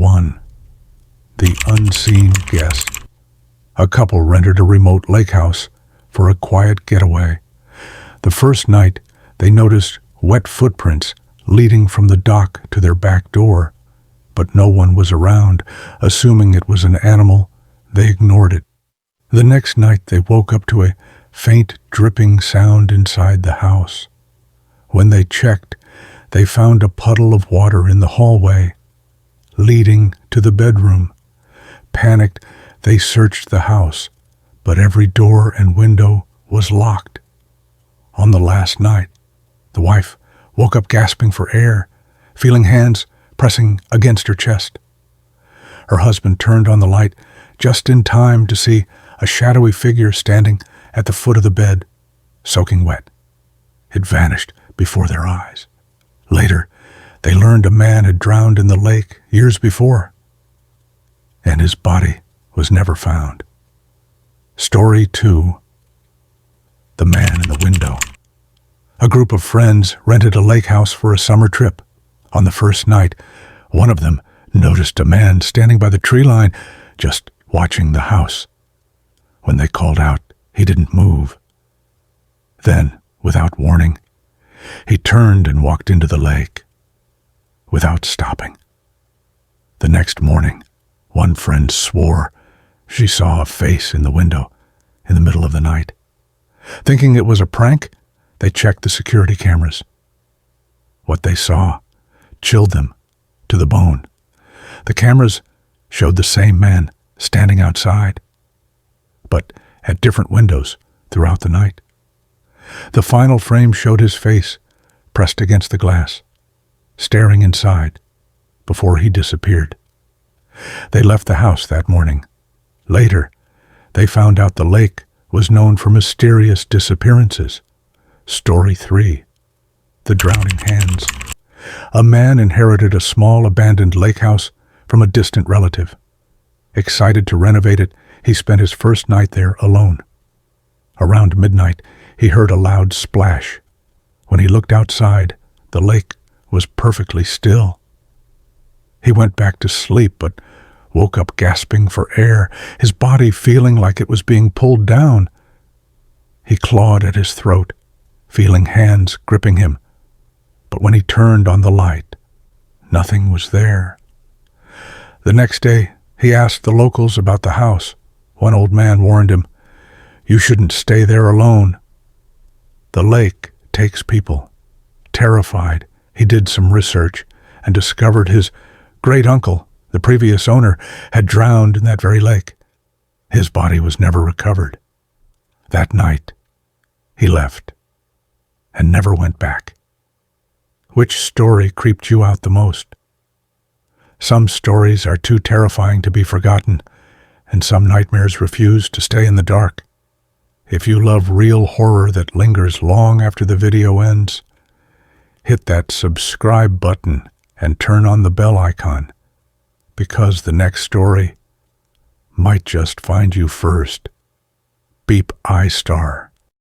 1. The Unseen Guest. A couple rented a remote lake house for a quiet getaway. The first night, they noticed wet footprints leading from the dock to their back door, but no one was around. Assuming it was an animal, they ignored it. The next night, they woke up to a faint dripping sound inside the house. When they checked, they found a puddle of water in the hallway, leading to the bedroom. Panicked, they searched the house, but every door and window was locked. On the last night, the wife woke up gasping for air, feeling hands pressing against her chest. Her husband turned on the light just in time to see a shadowy figure standing at the foot of the bed, soaking wet. It vanished before their eyes. Later, they learned a man had drowned in the lake years before, and his body was never found. Story 2. The Man in the Window. A group of friends rented a lake house for a summer trip. On the first night, one of them noticed a man standing by the tree line, just watching the house. When they called out, he didn't move. Then, without warning, he turned and walked into the lake, without stopping. The next morning, one friend swore she saw a face in the window in the middle of the night. Thinking it was a prank, they checked the security cameras. What they saw chilled them to the bone. The cameras showed the same man standing outside, but at different windows throughout the night. The final frame showed his face pressed against the glass, staring inside before he disappeared. They left the house that morning. Later, they found out the lake was known for mysterious disappearances. Story 3. The Drowning Hands. A man inherited a small abandoned lake house from a distant relative. Excited to renovate it, he spent his first night there alone. Around midnight, he heard a loud splash. When he looked outside, the lake was perfectly still. He went back to sleep, but woke up gasping for air, his body feeling like it was being pulled down. He clawed at his throat, feeling hands gripping him. But when he turned on the light, nothing was there. The next day, he asked the locals about the house. One old man warned him, "You shouldn't stay there alone. The lake takes people." Terrified, he did some research and discovered his great-uncle, the previous owner, had drowned in that very lake. His body was never recovered. That night, he left and never went back. Which story creeped you out the most? Some stories are too terrifying to be forgotten, and some nightmares refuse to stay in the dark. If you love real horror that lingers long after the video ends, hit that subscribe button and turn on the bell icon, because the next story might just find you first. Beep I star.